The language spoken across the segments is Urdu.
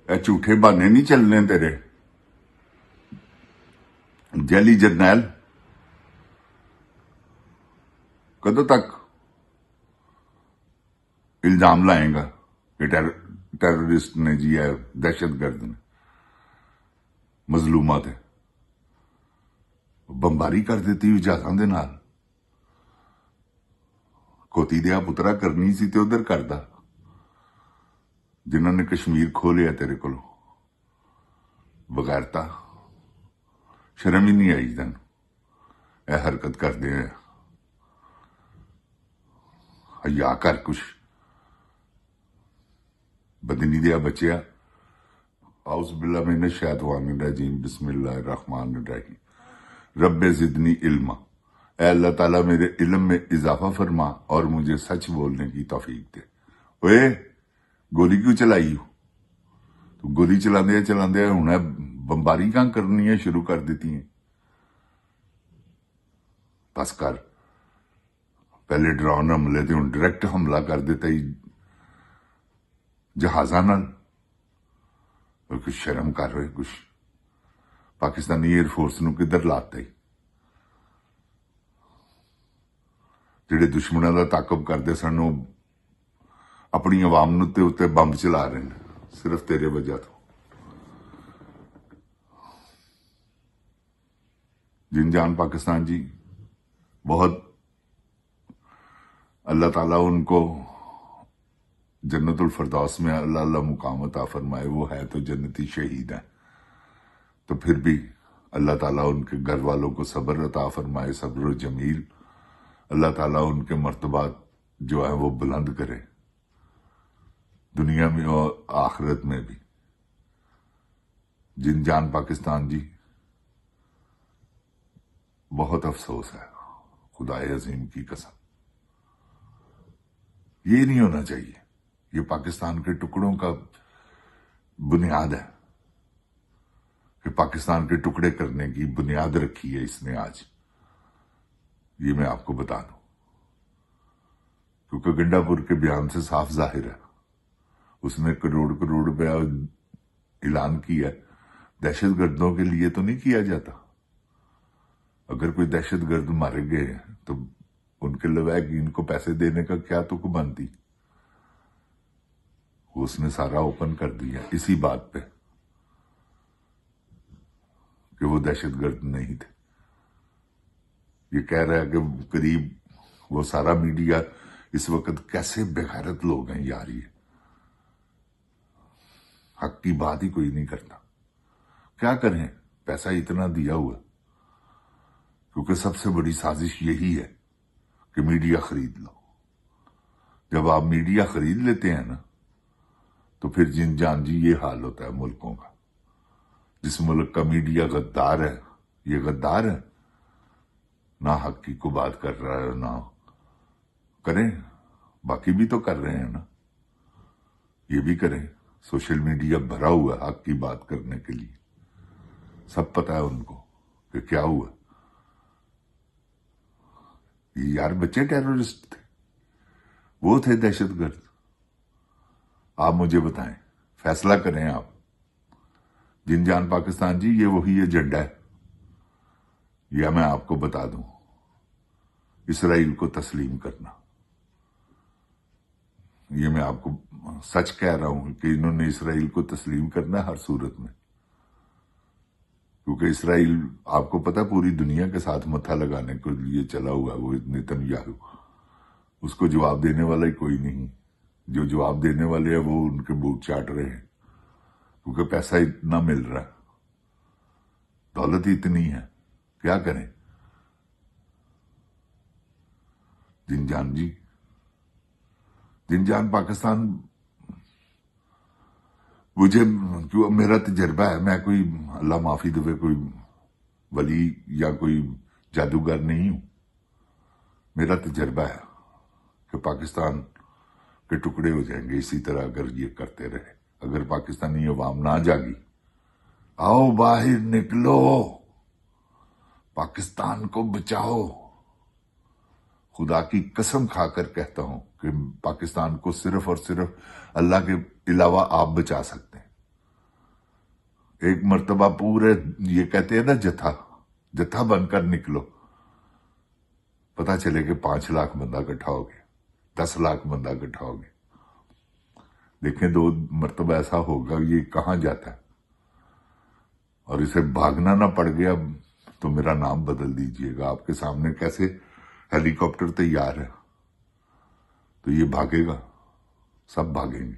اے جھوٹے بہانے نہیں چلنے تیرے جیلی جرنیل. کدوں تک الزام لائیں گا کہ ٹیررسٹ نے جی ہے, دہشت گرد نے مظلومات ہے, بمباری کر دیتی جہازاں دے نال. کوتی دیا پترا کرنی سی تے ادھر کردا, جنہوں نے کشمیر کھو لیا تیرے کو بغیرتا. شرم ہی نہیں آئی تین اے حرکت کردے ہیں. حیا کر کچھ بدنی دیا بچیا. اعوذ باللہ من الشیطان الرجیم, بسم اللہ الرحمن الرحیم. رب زدنی علما, اے اللہ تعالیٰ میرے علم میں اضافہ فرما اور مجھے سچ بولنے کی توفیق دے. اوے گولی کیوں چلائی ہو؟ تو گولی چلاندے ہوں بمباری کہاں کرنی ہے شروع کر دیتی ہیں. بس کر, پہلے ڈرون حملے تے ہوں ڈائریکٹ حملہ کر دیتا ہی جہازاں نال. کچھ شرم کر رہے, کچھ پاکستانی ایئر فورس نو کدھر لاتا ہی, جڑے دشمنوں کا تعاقب کرتے سن وہ اپنی عوام نو تے اتنے بمب چلا رہے ہیں صرف تیرے وجہ تو. جن جان پاکستان جی, بہت اللہ تعالیٰ ان کو جنت الفردوس میں اللہ اللہ مقام عطا فرمائے. وہ ہے تو جنتی شہید ہیں, تو پھر بھی اللہ تعالیٰ ان کے گھر والوں کو صبر عطا فرمائے, صبر و جمیل. اللہ تعالیٰ ان کے مرتبات جو ہے وہ بلند کرے, دنیا میں اور آخرت میں بھی. جن جان پاکستان جی, بہت افسوس ہے خدائے عظیم کی قسم. یہ نہیں ہونا چاہیے. یہ پاکستان کے ٹکڑوں کا بنیاد ہے کہ پاکستان کے ٹکڑے کرنے کی بنیاد رکھی ہے اس نے آج. یہ میں آپ کو بتا دوں, کیونکہ گنڈا پور کے بیان سے صاف ظاہر ہے اس نے کروڑ روپیہ اعلان کیا. دہشت گردوں کے لیے تو نہیں کیا جاتا. اگر کوئی دہشت گرد مارے گئے ہیں تو ان کے لواحقین کو پیسے دینے کا کیا تک بنتی. اس نے سارا اوپن کر دیا اسی بات پہ کہ وہ دہشت گرد نہیں تھے. یہ کہہ رہا ہے کہ قریب وہ سارا میڈیا اس وقت کیسے بےغیرت لوگ ہیں یار. یہ حق کی بات ہی کوئی نہیں کرتا. کیا کریں, پیسہ اتنا دیا ہوا, کیونکہ سب سے بڑی سازش یہی ہے کہ میڈیا خرید لو. جب آپ میڈیا خرید لیتے ہیں نا تو پھر جن جان جی یہ حال ہوتا ہے ملکوں کا. جس ملک کا میڈیا غدار ہے, یہ غدار ہے, نہ حق کی کو بات کر رہا ہے, نہ کریں. باقی بھی تو کر رہے ہیں نا, یہ بھی کریں. سوشل میڈیا بھرا ہوا ہے حق کی بات کرنے کے لیے. سب پتا ہے ان کو کہ کیا ہوا. یہ یار بچے ٹیررسٹ تھے, وہ تھے دہشت گرد. آپ مجھے بتائیں, فیصلہ کریں آپ. جن جان پاکستان جی, یہ وہی ایجنڈا ہے. یا میں آپ کو بتا دوں, اسرائیل کو تسلیم کرنا. یہ میں آپ کو سچ کہہ رہا ہوں کہ انہوں نے اسرائیل کو تسلیم کرنا ہے ہر صورت میں. کیونکہ اسرائیل آپ کو پتا پوری دنیا کے ساتھ متھا لگانے کے لیے چلا ہوا ہے. وہ نیتن یاہو, اس کو جواب دینے والا ہی کوئی نہیں. جو جواب دینے والے ہیں وہ ان کے بوٹ چاٹ رہے ہیں, کیونکہ پیسہ اتنا مل رہا ہے, دولت اتنی ہے. کیا کریں جن جان جی. جن جان پاکستان, مجھے کیوں میرا تجربہ ہے, میں کوئی اللہ معافی دے کوئی ولی یا کوئی جادوگر نہیں ہوں. میرا تجربہ ہے کہ پاکستان کے ٹکڑے ہو جائیں گے اسی طرح اگر یہ کرتے رہے. اگر پاکستانی عوام نہ جاگی, آؤ باہر نکلو, پاکستان کو بچاؤ. خدا کی قسم کھا کر کہتا ہوں کہ پاکستان کو صرف اور صرف اللہ کے علاوہ آپ بچا سکتے ہیں. ایک مرتبہ پورے یہ کہتے ہیں نا جتھا بن کر نکلو، پتا چلے کہ 5 لاکھ بندہ اکٹھا ہو گیا، 10 لاکھ بندہ اکٹھا ہو گیا۔ دیکھیں 2 مرتبہ ایسا ہوگا، یہ کہاں جاتا ہے؟ اور اسے بھاگنا نہ پڑ گیا تو میرا نام بدل دیجئے گا۔ آپ کے سامنے کیسے ہیلی کاپٹر تیار ہے، تو یہ بھاگے گا، سب بھاگیں گے،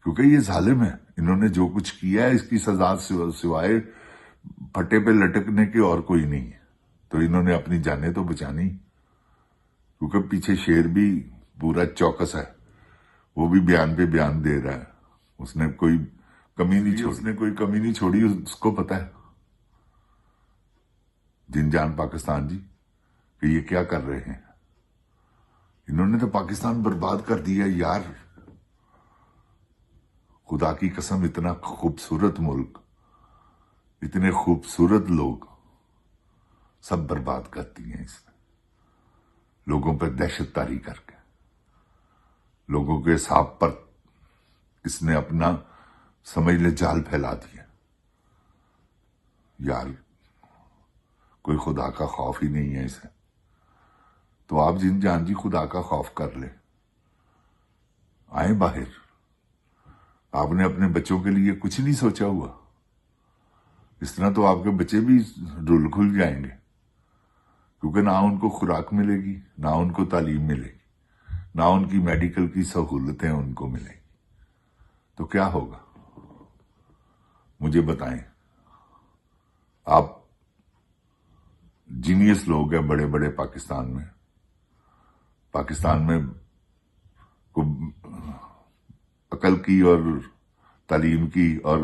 کیونکہ یہ ظالم ہے۔ انہوں نے جو کچھ کیا ہے اس کی سزا سوائے پھٹے پہ لٹکنے کے اور کوئی نہیں ہے، تو انہوں نے اپنی جانیں تو بچانی، کیونکہ پیچھے شیر بھی پورا چوکس ہے، وہ بھی بیان پہ بیان دے رہا ہے، اس نے کوئی کمی نہیں چھوڑی، اس کو پتا ہے جن جان پاکستان جی کہ یہ کیا کر رہے ہیں۔ انہوں نے تو پاکستان برباد کر دیا یار، خدا کی قسم، اتنا خوبصورت ملک، اتنے خوبصورت لوگ، سب برباد کر دیے ہیں اس نے، لوگوں پہ دہشت طاری کر کے، لوگوں کے حساب پر اس نے اپنا سمجھ لے جال پھیلا دیا۔ یار کوئی خدا کا خوف ہی نہیں ہے اسے، تو آپ جن جان جی خدا کا خوف کر لیں، آئیں باہر۔ آپ نے اپنے بچوں کے لیے کچھ نہیں سوچا ہوا، اس طرح تو آپ کے بچے بھی رول کھل جائیں گے، کیونکہ نہ ان کو خوراک ملے گی، نہ ان کو تعلیم ملے گی، نہ ان کی میڈیکل کی سہولتیں ان کو ملیں گی، تو کیا ہوگا؟ مجھے بتائیں۔ آپ جینیس لوگ ہیں بڑے بڑے پاکستان میں عقل کی اور تعلیم کی اور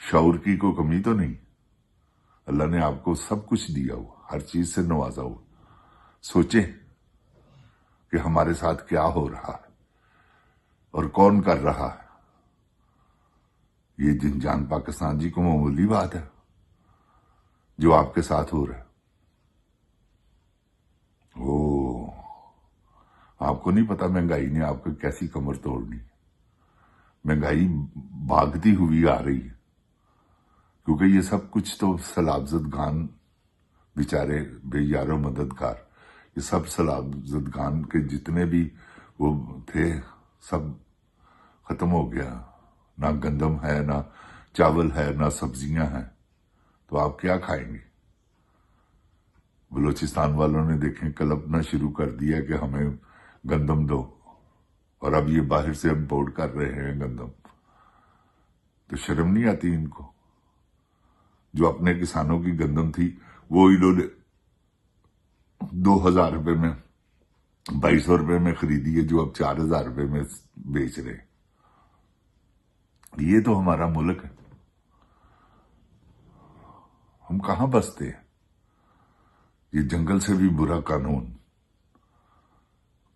شعور کی کوئی کمی تو نہیں؟ اللہ نے آپ کو سب کچھ دیا ہوا، ہر چیز سے نوازا ہوا۔ سوچیں کہ ہمارے ساتھ کیا ہو رہا ہے اور کون کر رہا ہے۔ یہ جن جان پاکستان جی کو معمولی بات ہے جو آپ کے ساتھ ہو رہا ہے۔ آپ کو نہیں پتا مہنگائی نے آپ کو کیسی کمر توڑنی۔ مہنگائی بھاگتی ہوئی آ رہی ہے، کیونکہ یہ سب کچھ تو سیلاب زدگان بیچارے بے یار و مددگار، یہ سب سیلاب زدگان کے جتنے بھی وہ تھے سب ختم ہو گیا، نہ گندم ہے، نہ چاول ہے، نہ سبزیاں ہیں، تو آپ کیا کھائیں گے؟ بلوچستان والوں نے دیکھیں کلپنا شروع کر دیا کہ ہمیں گندم دو، اور اب یہ باہر سے امپورٹ کر رہے ہیں گندم، تو شرم نہیں آتی ان کو؟ جو اپنے کسانوں کی گندم تھی وہ انہوں نے 2000 روپے میں 2200 روپے میں خریدی ہے، جو اب 4000 روپے میں بیچ رہے ہیں۔ یہ تو ہمارا ملک ہے، ہم کہاں بستے ہیں؟ یہ جنگل سے بھی برا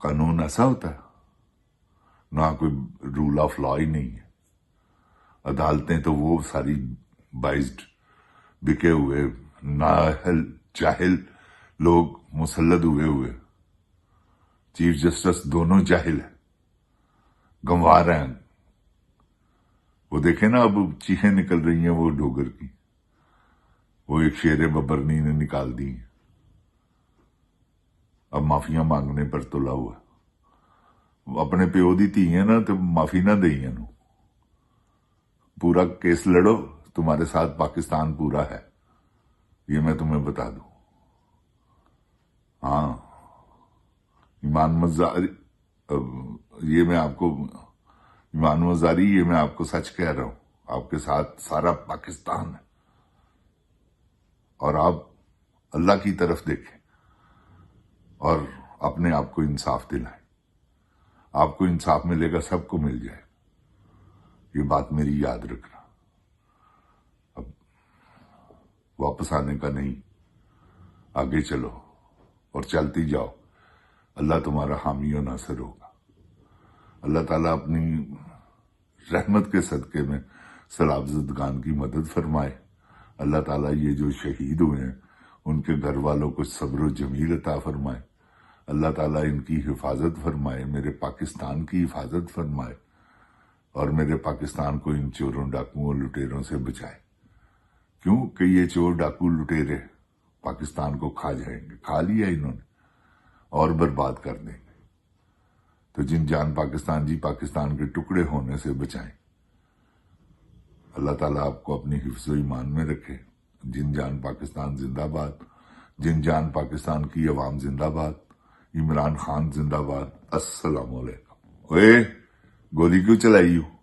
قانون ایسا ہوتا ہے، نہ کوئی رول آف لا ہی نہیں ہے، عدالتیں تو وہ ساری بائزڈ بکے ہوئے نااہل جاہل لوگ مسلط ہوئے، چیف جسٹس دونوں جاہل ہیں، گنوار ہیں۔ وہ دیکھیں نا اب چیخیں نکل رہی ہیں وہ ڈوگر کی، وہ ایک شیر ببرنی نے نکال دی، اب معافیاں مانگنے پر تلا ہوا۔ اپنے پیو دی تھی ہیں نا تو معافی نہ دئی ہیں، پورا کیس لڑو، تمہارے ساتھ پاکستان پورا ہے، یہ میں تمہیں بتا دوں۔ ہاں ایمان مزاری، یہ میں آپ کو ایمان مزاری، یہ میں آپ کو سچ کہہ رہا ہوں، آپ کے ساتھ سارا پاکستان ہے، اور آپ اللہ کی طرف دیکھیں اور اپنے آپ کو انصاف دلائیں۔ آپ کو انصاف ملے گا، سب کو مل جائے، یہ بات میری یاد رکھنا۔ اب واپس آنے کا نہیں، آگے چلو اور چلتی جاؤ، اللہ تمہارا حامی و ناصر ہوگا۔ اللہ تعالیٰ اپنی رحمت کے صدقے میں سیلاب زدگان کی مدد فرمائے۔ اللہ تعالیٰ یہ جو شہید ہوئے ہیں ان کے گھر والوں کو صبر و جمیل عطا فرمائے۔ اللہ تعالیٰ ان کی حفاظت فرمائے، میرے پاکستان کی حفاظت فرمائے، اور میرے پاکستان کو ان چوروں ڈاکوؤں اور لٹیروں سے بچائے، کیوں کہ یہ چور ڈاکو لٹیرے پاکستان کو کھا جائیں گے، کھا لیا انہوں نے اور برباد کر دیں گے۔ تو جن جان پاکستان جی پاکستان کے ٹکڑے ہونے سے بچائیں۔ اللہ تعالیٰ آپ کو اپنی حفظ و ایمان میں رکھے۔ جن جان پاکستان زندہ باد، جن جان پاکستان کی عوام زندہ باد، عمران خان زندہ باد۔ السلام علیکم۔ اوے گولی کیوں چلائی ہو؟